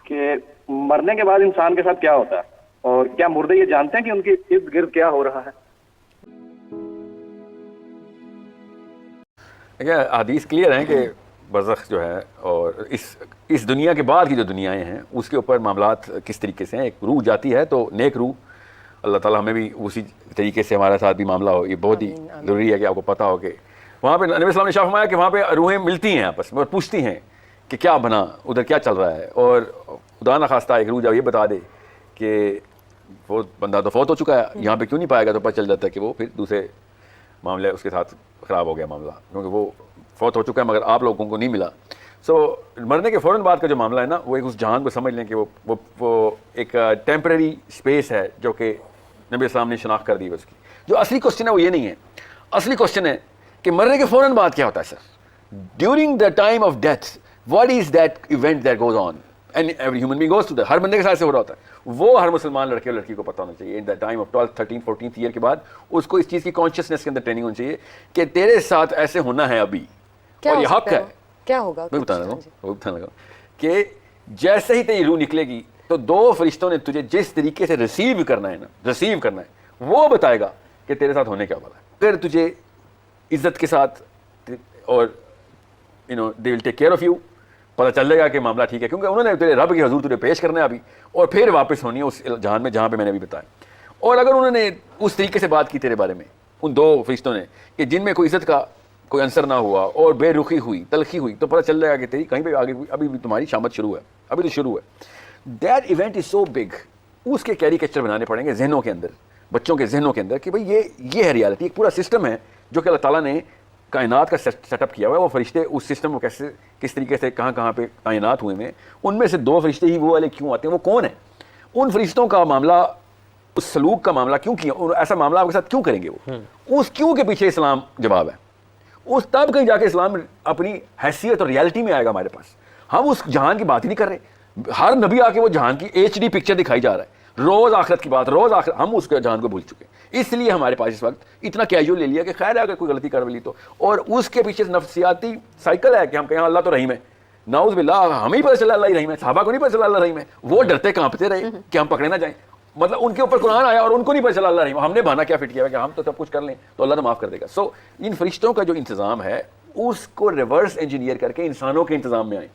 کہ مرنے کے بعد انسان کے ساتھ کیا ہوتا ہے، اور کیا مردے یہ جانتے ہیں کہ ان کے ارد گرد کیا ہو رہا ہے؟ دیکھیں حدیث کلیئر ہیں کہ برزخ جو ہے اور اس دنیا کے بعد کی جو دنیایں ہیں اس کے اوپر معاملات کس طریقے سے ہیں. ایک روح جاتی ہے تو نیک روح، اللہ تعالیٰ ہمیں بھی اسی طریقے سے ہمارے ساتھ بھی معاملہ ہو. یہ بہت ہی ضروری ہے کہ آپ کو پتہ ہو کہ وہاں پہ نبی السلام نے شاہ فرمایا کہ وہاں پہ روحیں ملتی ہیں آپس میں اور پوچھتی ہیں کہ کیا بنا، ادھر کیا چل رہا ہے. اور خدا نخواستہ ایک روح جب یہ بتا دے کہ وہ بندہ تو فوت ہو چکا ہے، یہاں پہ کیوں نہیں پائے گا، تو پتہ چل جاتا ہے کہ وہ پھر دوسرے معاملے اس کے ساتھ خراب ہو گیا معاملہ، کیونکہ وہ فوت ہو چکا ہے مگر آپ لوگوں کو نہیں ملا. مرنے کے فوراً بعد کا جو معاملہ ہے نا، وہ ایک اس جہان کو سمجھ لیں کہ وہ ایک ٹیمپریری اسپیس ہے جو کہ نبی اسلام نے شناخت کر دی اس کی. جو اصلی کوشچن ہے وہ یہ نہیں ہے. اصلی کوشچن ہے کہ مرنے کے فوراً بعد کیا ہوتا ہے sir. During the time of death what is that event that goes on and every human being goes to that. ہر بندے کے ساتھ سے ہو رہا ہوتا ہے. وہ ہر مسلمان لڑکے اور لڑکی کو پتہ ہونا چاہیے. In the time of 12th 13th 14th year کے بعد اس کو اس چیز کی کانشیسنیس کے اندر ٹریننگ ہونی چاہیے کہ تیرے ساتھ ایسے ہونا ہے ابھی، اور یہ حق ہے. کیا ہوگا میں بتانا لگا کہ جیسے ہی تیری روح نکلے گی تو دو فرشتوں نے تجھے جس طریقے سے ریسیو کرنا ہے وہ بتائے گا کہ تیرے ساتھ ہونے کیا والا ہے. پھر تجھے عزت کے ساتھ اور دے ول ٹیک کیئر آف یو، پتہ چل جائے گا کہ معاملہ ٹھیک ہے، کیونکہ انہوں نے تیرے رب کے حضور تجھے پیش کرنا ہے ابھی، اور پھر واپس ہونی ہے اس جہان میں جہاں پہ میں نے ابھی بتایا. اور اگر انہوں نے اس طریقے سے بات کی تیرے بارے میں ان دو فرشتوں نے کہ جن میں کوئی عزت کا کوئی عنصر نہ ہوا اور بے رخی ہوئی، تلخی ہوئی، تو پتہ چل جائے گا کہ تیری کہیں پہ آگے ابھی بھی تمہاری شامت شروع ہے، ابھی تو شروع ہے. That event is so big. اس کے کیریکیچر بنانے پڑیں گے ذہنوں کے اندر، بچوں کے ذہنوں کے اندر کہ بھئی یہ ہے ریالٹی. ایک پورا سسٹم ہے جو کہ اللہ تعالیٰ نے کائنات کا سیٹ اپ کیا ہوا ہے. وہ فرشتے اس سسٹم کو کس طریقے سے کہاں پہ کائنات ہوئے ہیں، ان میں سے دو فرشتے ہی وہ والے کیوں آتے ہیں، وہ کون ہیں؟ ان فرشتوں کا معاملہ، اس سلوک کا معاملہ کیوں کیا، ایسا معاملہ آپ کے ساتھ کیوں کریں گے؟ وہ اس کیوں کے پیچھے اسلام جواب ہے. اس تب کہیں جا کے اسلام اپنی حیثیت اور ریالٹی میں آئے گا ہمارے پاس. ہم اس جہان کی بات ہی نہیں کر رہے. ہر نبی آ کے وہ جہان کی HD پکچر دکھائی جا رہا ہے، روز آخرت کی بات، روز آخرت. ہم اس کے جہان کو بھول چکے ہیں، اس لیے ہمارے پاس اس وقت اتنا کیجول لے لیا کہ خیر ہے اگر کوئی غلطی کر لی تو. اور اس کے پیچھے نفسیاتی سائیکل ہے کہ ہم کہیں اللہ تو رحیم ہے. نعوذ باللہ، ہمیں پتہ چلا اللہ ہی رحیم ہے، صحابہ کو نہیں پتہ چلا اللہ رحیم ہے. وہ ڈرتے کانپتے رہے کہ ہم پکڑے نہ جائیں. مطلب ان کے اوپر قرآن آیا اور ان کو نہیں پتہ چلا اللہ رحیم. ہم نے بہانہ کیا فٹ کیا ہے کہ ہم تو سب کچھ کر لیں تو اللہ تو معاف کر دے گا. سو ان فرشتوں کا جو انتظام ہے اس کو ریورس انجینئر کر کے انسانوں کے انتظام میں آئیں.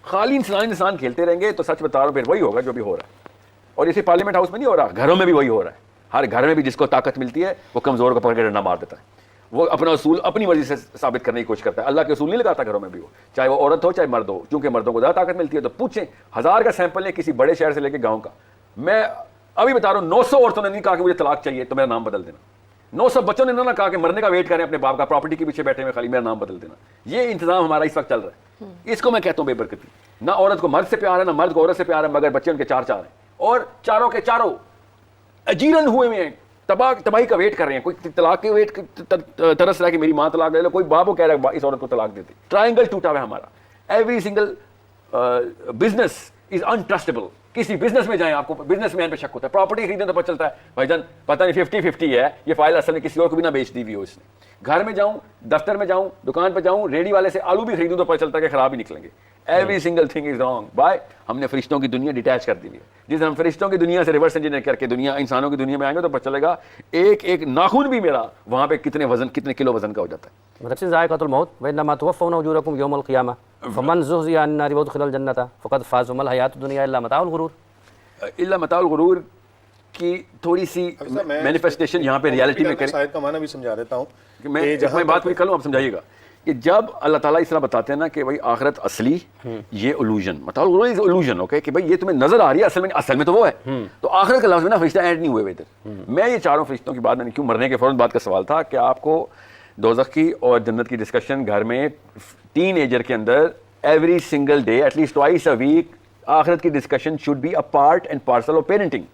خالی انسان کھیلتے رہیں گے تو سچ بتا رہا ہوں پھر وہی ہوگا جو بھی ہو رہا ہے. اور اسے پارلیمنٹ ہاؤس میں نہیں ہو رہا، گھروں میں بھی وہی ہو رہا ہے. ہر گھر میں بھی جس کو طاقت ملتی ہے وہ کمزور کو پکڑ کے ڈنڈا مار دیتا ہے. وہ اپنا اصول اپنی مرضی سے ثابت کرنے کی کوشش کرتا ہے. اللہ کے اصول نہیں لگاتا گھروں میں بھی، وہ چاہے وہ عورت ہو چاہے مرد ہو. چونکہ مردوں کو زیادہ طاقت ملتی ہے تو پوچھیں 1000 کا سیمپل لیں کسی بڑے شہر سے لے کے گاؤں کا. میں ابھی بتا رہا ہوں 900 عورتوں نے نہیں کہا کہ مجھے طلاق چاہیے تو میرا نام بدل دینا. 900 بچوں نے نہ کہا کہ مرنے کا ویٹ کریں اپنے باپ کا، پراپرٹی کے پیچھے بیٹھے ہوئے خالی میرا نام بدل دینا. یہ انتظام ہمارا اس وقت چل رہا ہے. اس کو میں کہتا ہوں بے برکتی. نہ عورت کو مرد سے پیار ہے، نہ مرد کو عورت سے پیار ہے، مگر بچے ان کے چار ہیں اور چاروں کے چاروں اجیرن ہوئے ہیں، تباہی کا ویٹ کر رہے ہیں. کوئی طلاق کے ویٹ ترس رہا ہے کہ میری ماں طلاق لے لو، کوئی باپ کو کہہ رہا ہے اس عورت کو طلاق دیتے. ٹرائنگل ٹوٹا ہوا ہے ہمارا. Every single business is interestable. کسی بزنس میں جائیں آپ کو بزنس مین پہ شک ہوتا ہے. پراپرٹی خریدنے تو پتہ چلتا ہے بھائی جان پتہ نہیں 50-50 ہے، یہ فائل اصل میں کسی اور کو بھی نہ بیچ دی ہوئی ہو اس نے. گھر میں جاؤں، دفتر میں جاؤں، دکان پہ جاؤں، ریڈی والے سے آلو بھی خریدوں تو پتہ چلتا ہے کہ خراب ہی نکلیں گے. Every single thing is wrong. بھائی ہم نے فرشتوں کی دنیا ڈیٹیچ کر دی ہے. جس ہم فرشتوں کی دنیا سے ریورس انجینئر کر کے دنیا انسانوں کی دنیا میں آئیں گے تو پتہ چلے گا ایک ناخن بھی میرا وہاں پہ کتنے کلو وزن کا ہو جاتا ہے. نفس ذائقۃ الموت وانما توفون اجورکم یوم القیامہ فمن زحزح عن النار وادخل الجنۃ فقد فاز وما الحیاۃ الدنیا الا متاع الغرور. الا متاع الغرور کی تھوڑی سی مینیفیسٹیشن یہاں پہ ریالٹی میں کریں. شاید کا معنی بھی سمجھا دیتا ہوں کہ میں بات کوئی کر لوں آپ سمجھائیے گا کہ جب اللہ تعالیٰ اس طرح بتاتے ہیں نا کہ بھائی آخرت اصلی یہ illusion، متاع الغرور از illusion، اوکے، کہ بھائی یہ تمہیں نظر آ رہی ہے اصل میں تو وہ ہے. تو آخرت کا لفظ میں نا فرشتہ ایڈ نہیں ہوئے ادھر. میں یہ چاروں فرشتوں کی بات میں نے کیوں مرنے کے فوراً بعد کا سوال تھا کہ آپ کو دوزخ کی اور جنت کی ڈسکشن گھر میں ٹین ایجر کے اندر every single day at least twice a week آخرت کی discussion should be a part and parcel of parenting.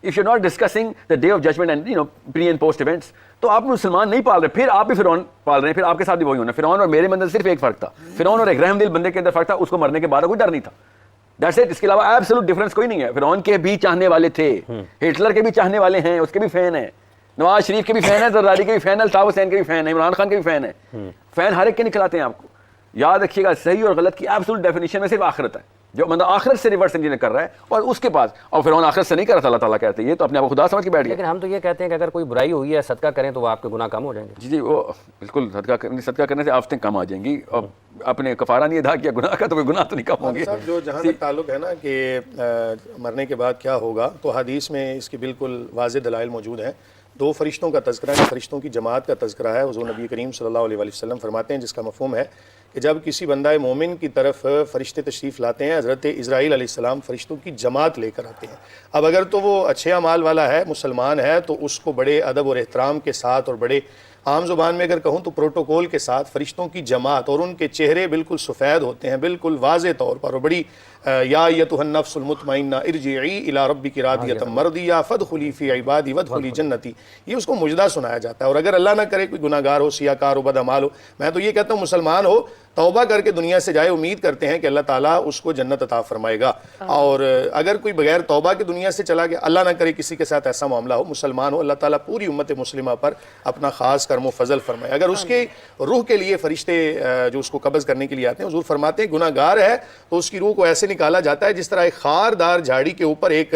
If you're not discussing the day of judgment and pre and post events تو آپ مسلمان نہیں پال رہے. پھر آپ بھی فرعون پال رہے ہیں، پھر آپ کے ساتھ بھی وہی ہونا. فرعون اور میرے اندر صرف ایک فرق تھا، فرعون اور ایک رحم دل بندے کے اندر فرق تھا. اس کو مرنے کے بعد کوئی ڈر نہیں تھا. That's it. اس کے علاوہ ایبسولوٹ ڈفرنس کوئی نہیں ہے. فرعون کے بھی چاہنے والے تھے، ہٹلر کے بھی چاہنے والے ہیں، اس کے بھی فین ہیں، نواز شریف کے بھی فین ہیں، زرداری کے بھی فین ہیں، الطاف حسین کے بھی فین ہیں، عمران خان کے بھی فین ہیں. فین ہر ایک کے نکلاتے ہیں. آپ کو یاد رکھیے گا صحیح اور غلط کی ایبسولوٹ ڈیفینیشن میں صرف آخرت ہے. جو بندہ آخرت سے ریورس انجینئر کر رہا ہے اور اس کے پاس، اور فرعون آخرت سے نہیں کر رہا تھا، اللہ تعالیٰ کہتے ہیں یہ تو اپنے آپ کو خدا سمجھ کے بیٹھ گیا. لیکن ہم تو یہ کہتے ہیں کہ اگر کوئی برائی ہوئی ہے صدقہ کریں تو وہ آپ کے گناہ کم ہو جائیں گے. جی وہ بالکل صدقہ کرنے سے آفتیں کم آ جائیں گی، اور اپنے کفارہ نہیں ادا کیا گناہ کا تو کوئی گناہ تو نہیں کم ہوں گے. جو جہاں تک تعلق ہے نا کہ مرنے کے بعد کیا ہوگا، تو حدیث میں اس کی بالکل واضح دلائل موجود ہیں. 2 فرشتوں کا تذکرہ ہے، فرشتوں کی جماعت کا تذکرہ ہے. حضور نبی کریم صلی اللہ علیہ وسلم فرماتے ہیں، جس کا مفہوم ہے کہ جب کسی بندہ مومن کی طرف فرشتے تشریف لاتے ہیں، حضرت اسرائیل علیہ السلام فرشتوں کی جماعت لے کر آتے ہیں. اب اگر تو وہ اچھے اعمال والا ہے، مسلمان ہے، تو اس کو بڑے ادب اور احترام کے ساتھ اور بڑے عام زبان میں اگر کہوں تو پروٹوکول کے ساتھ فرشتوں کی جماعت، اور ان کے چہرے بالکل سفید ہوتے ہیں بالکل واضح طور پر، اور بڑی یا ایتھا النفس المطمئنہ ارجعی الی ربک راضیۃ مرضیہ فادخلی فی عبادی وادخلی جنتی، یہ اس کو مجدہ سنایا جاتا ہے. اور اگر اللہ نہ کرے کوئی گناہ گار ہو، سیاہ کار ہو، بد اعمال ہو، میں تو یہ کہتا ہوں مسلمان ہو توبہ کر کے دنیا سے جائے، امید کرتے ہیں کہ اللہ تعالیٰ اس کو جنت عطا فرمائے گا. اور اگر کوئی بغیر توبہ کے دنیا سے چلا گیا، اللہ نہ کرے کسی کے ساتھ ایسا معاملہ ہو، مسلمان ہو، اللہ تعالیٰ پوری امت مسلمہ پر اپنا خاص کرم و فضل فرمائے. اگر اس کے روح کے لیے فرشتے جو اس کو قبض کرنے کے لیے آتے ہیں، حضور فرماتے ہیں گناہ گار ہے تو اس کی روح کو ایسے نکالا جاتا ہے جس طرح ایک خاردار جھاڑی کے اوپر ایک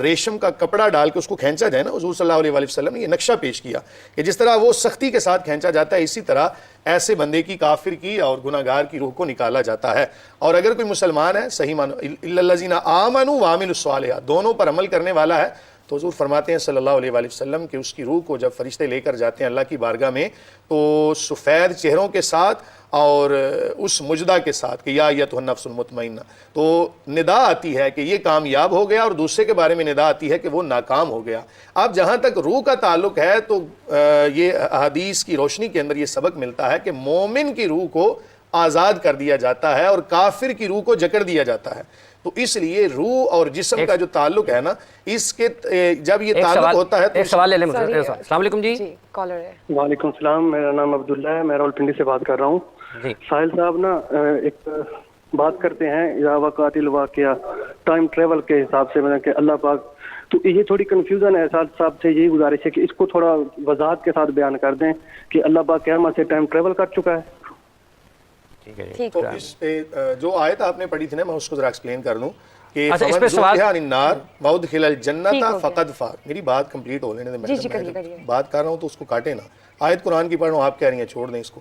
ریشم کا کپڑا ڈال کے اس کو کھینچا جائے نا. حضور صلی اللہ علیہ وسلم نے یہ نقشہ پیش کیا کہ جس طرح وہ سختی کے ساتھ کھینچا جاتا ہے، اسی طرح ایسے بندے کی، کافر کی اور گناہ گار کی روح کو نکالا جاتا ہے. اور اگر کوئی مسلمان ہے، صحیح مانو الا الذین آمنوا وعملوا الصالحات، دونوں پر عمل کرنے والا ہے، تو حضور فرماتے ہیں صلی اللہ علیہ وسلم کہ اس کی روح کو جب فرشتے لے کر جاتے ہیں اللہ کی بارگاہ میں، تو سفید چہروں کے ساتھ اور اس مجدہ کے ساتھ کہ یا ایتھا النفس المطمئنہ، تو ندا آتی ہے کہ یہ کامیاب ہو گیا، اور دوسرے کے بارے میں ندا آتی ہے کہ وہ ناکام ہو گیا. اب جہاں تک روح کا تعلق ہے تو یہ حدیث کی روشنی کے اندر یہ سبق ملتا ہے کہ مومن کی روح کو آزاد کر دیا جاتا ہے اور کافر کی روح کو جکڑ دیا جاتا ہے. تو اس لیے روح اور جسم کا جو تعلق ہے نا، اس کے جب یہ تعلق ہوتا ہے تو ایک سوال لے لیں. السلام علیکم جی. کالر ہے. وعلیکم السلام، میرا نام عبداللہ ہے، میں راولپنڈی سے بات کر رہا ہوں. جی ساحل صاحب نا ایک بات کرتے ہیں اذا وقعت الواقعہ، ٹائم ٹریول کے حساب سے، کہ اللہ پاک، تو یہ تھوڑی کنفیوژن ہے. ساحل صاحب سے یہی گزارش ہے کہ اس کو تھوڑا وضاحت کے ساتھ بیان کر دیں کہ اللہ پاک قیامت سے ٹائم ٹریول کر چکا ہے. تو اس پہ جو آیت آپ نے پڑھی تھی نا، میں اس کو ذرا ایکسپلین کر دوں کہ اچھا، اس پہ سوال عن النار وادخل الجنت فقد فاز. میری بات کمپلیٹ ہو لینے دیں، میں بات کر رہا ہوں تو اس کو کاٹے نا. آیت قرآن کی پڑھ رہا ہوں، آپ کہہ رہی ہیں چھوڑ دیں اس کو.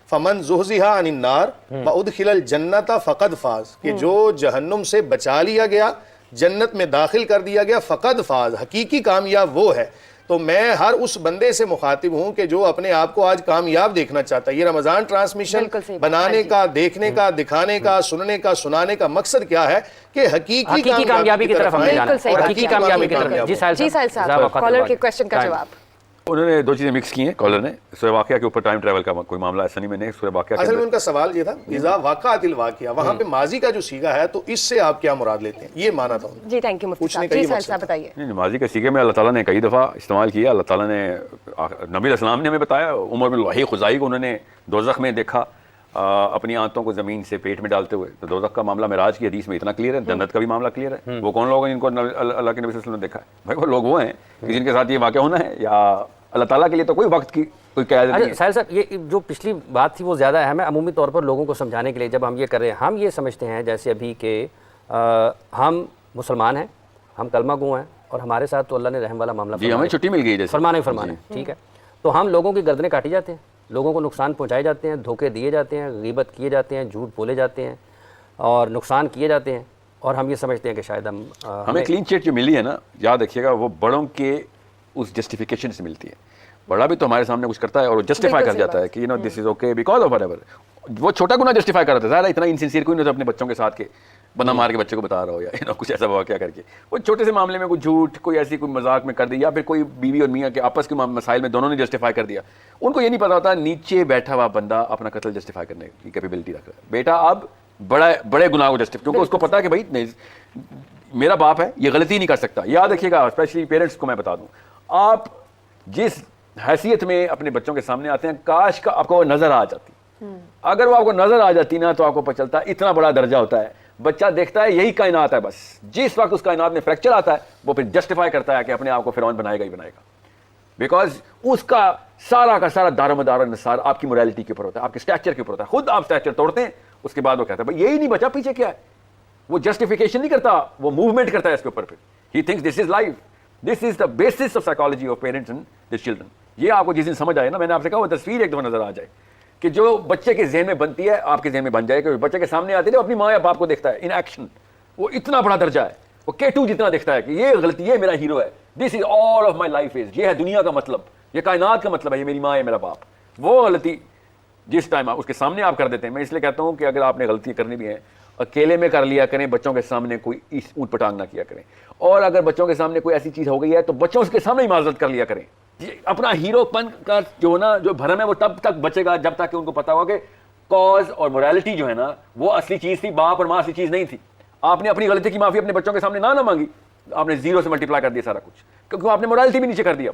فمن زحزح عن النار وادخل الجنت فقد فاز، کہ جو جہنم سے بچا لیا گیا، جنت میں داخل کر دیا گیا، فقد فاز، حقیقی کامیاب وہ ہے. تو میں ہر اس بندے سے مخاطب ہوں کہ جو اپنے آپ کو آج کامیاب دیکھنا چاہتا ہے. یہ رمضان ٹرانسمیشن بنانے کا، دیکھنے کا، دکھانے کا، سننے کا، سنانے کا مقصد کیا ہے کہ حقیقی کامیابی کی طرف ہمیں جانا ہے، حقیقی کامیابی کی طرف. جی ساحل صاحب، کالر کے کویسچن کا جواب. انہوں نے 2 چیزیں مکس کی ہیں کالر نے. سورہ واقعہ کے اوپر ٹائم ٹریول کا کوئی معاملہ ایسا نہیں. میں نے سورہ واقعہ اصل میں ان کا سوال یہ تھا اذا وقعت الواقعہ، وہاں پہ ماضی کا جو صیغہ ہے تو اس سے آپ کیا مراد لیتے ہیں، یہ مانا تھا. جی تھینک یو مفتی صاحب. جی ساحل صاحب بتائیے. نہیں، ماضی کے سیغے میں اللہ تعالیٰ نے کئی دفعہ استعمال کیا. اللہ تعالیٰ نے نبی علیہ السلام نے ہمیں بتایا، عمر بن الوحی خزائی کو انہوں نے دوزخ میں دیکھا اپنی آنتوں کو زمین سے پیٹ میں ڈالتے ہوئے. تو دوزخ کا معاملہ معراج کی حدیث میں اتنا کلیئر ہے. جنت کا بھی معاملہ کلیئر ہے. وہ کون لوگ ہیں جن کو اللہ کے نبی صلی اللہ علیہ وسلم نے دیکھا ہے؟ بھائی وہ لوگ وہ ہیں کہ جن کے ساتھ یہ واقعہ ہونا ہے، یا اللہ تعالیٰ کے لیے تو کوئی وقت کی کوئی قیادت نہیں ہے. ساحل صاحب، یہ جو پچھلی بات تھی وہ زیادہ اہم ہے. عمومی طور پر لوگوں کو سمجھانے کے لیے جب ہم یہ کر رہے ہیں، ہم یہ سمجھتے ہیں جیسے ابھی کہ ہم مسلمان ہیں، ہم کلمہ گو ہیں، اور ہمارے ساتھ تو اللہ نے رحم والا معاملہ جی ہمیں چھٹی مل گئی جیسے فرمانے ٹھیک ہے. تو ہم لوگوں کی گردنیں کاٹی جاتے ہیں، لوگوں کو نقصان پہنچائے جاتے ہیں، دھوکے دیے جاتے ہیں، غیبت کیے جاتے ہیں، جھوٹ بولے جاتے ہیں، اور نقصان کیے جاتے ہیں. اور ہم یہ سمجھتے ہیں کہ شاید ہمیں کلین چٹ جو ملی ہے نا، یاد رکھیے گا وہ بڑوں کے اس جسٹیفیکیشن سے ملتی ہے. بڑا بھی تو ہمارے سامنے کچھ کرتا ہے اور وہ جسٹیفائی کر جاتا ہے کہ you know this is okay because of whatever. وہ چھوٹا گناہ جسٹیفائی کر رہا تھا، ظاہر ہے اتنا انسنسیئر کوئی نہیں ہوتا اپنے بچوں کے ساتھ کہ بندہ مار کے بچے کو بتا رہا ہو یا کچھ ایسا واقعہ کر کے. وہ چھوٹے سے معاملے میں کوئی جھوٹ، کوئی ایسی کوئی مذاق میں کر دی، یا پھر کوئی بیوی اور میاں کے آپس کے مسائل میں دونوں نے جسٹیفائی کر دیا. ان کو یہ نہیں پتا ہوتا نیچے بیٹھا ہوا بندہ اپنا قتل جسٹیفائی کرنے کی کیپیبلٹی رکھ رہا ہے. بیٹا اب بڑے گناہ کو جسٹیفائی، کیونکہ اس کو پتا ہے کہ بھائی نہیں میرا باپ ہے، یہ غلطی نہیں کر سکتا. یاد رکھیے گا اسپیشلی پیرنٹس کو میں بتا دوں، آپ جس حیثیت میں اپنے بچوں کے سامنے آتے ہیں، کاش کا آپ کو وہ نظر آ جاتی. اگر وہ آپ کو نظر آ جاتی نا تو آپ کو پتہ چلتا ہے اتنا بڑا درجہ ہوتا ہے. بچہ دیکھتا ہے یہی کائنات ہے، بس جس وقت اس کائنات میں فریکچر آتا ہے وہ پھر جسٹیفائی کرتا ہے کہ اپنے آپ کو فرعون بنائے گا ہی بنائے گا. بیکاز اس کا سارا دار و مدار انحصار آپ کی موریلٹی کے اوپر ہوتا ہے، آپ کے اسٹرکچر کے اوپر ہوتا ہے. خود آپ اسٹرکچر توڑتے ہیں، اس کے بعد وہ کہتا ہے بھائی یہی نہیں بچا، پیچھے کیا ہے. وہ جسٹیفیکیشن نہیں کرتا, وہ موومنٹ کرتا ہے اس کے اوپر. پھر he thinks this is life, this is the basis of psychology of parents and the children. یہ آپ کو جس دن سمجھ آئے نا, میں نے آپ سے کہا وہ تصویر ایک دفعہ نظر آ جائے کہ جو بچے کے ذہن میں بنتی ہے آپ کے ذہن میں بن جائے, کہ بچے کے سامنے آتے ہیں اپنی ماں یا باپ کو دیکھتا ہے ان ایکشن, وہ اتنا بڑا درجہ ہے, وہ K2 جتنا دیکھتا ہے کہ یہ غلطی ہے, میرا ہیرو ہے, دس از all of my life is, یہ ہے دنیا کا مطلب, یہ کائنات کا مطلب ہے, یہ میری ماں ہے میرا باپ. وہ غلطی جس ٹائم اس کے سامنے آپ کر دیتے ہیں, میں اس لیے کہتا ہوں کہ اگر آپ نے غلطی کرنی بھی ہے اکیلے میں کر لیا کریں, بچوں کے سامنے کوئی اونٹ پٹانگ نہ کیا کریں. اور اگر بچوں کے سامنے کوئی ایسی چیز ہو گئی ہے تو بچوں اس کے سامنے ہی معذرت کر لیا کریں. اپنا ہیرو پن کا جو نا جو بھرم ہے وہ تب تک بچے گا جب تک کہ ان کو پتا ہوگا کہ کاز اور موریلٹی جو ہے نا وہ اصلی چیز تھی, باپ اور ماں اصلی چیز نہیں تھی. آپ نے اپنی غلطی کی معافی اپنے بچوں کے سامنے نہ مانگی, آپ نے 0 سے ملٹیپلائی کر دیا سارا کچھ, کیونکہ آپ نے موریلٹی بھی نیچے کر دیا.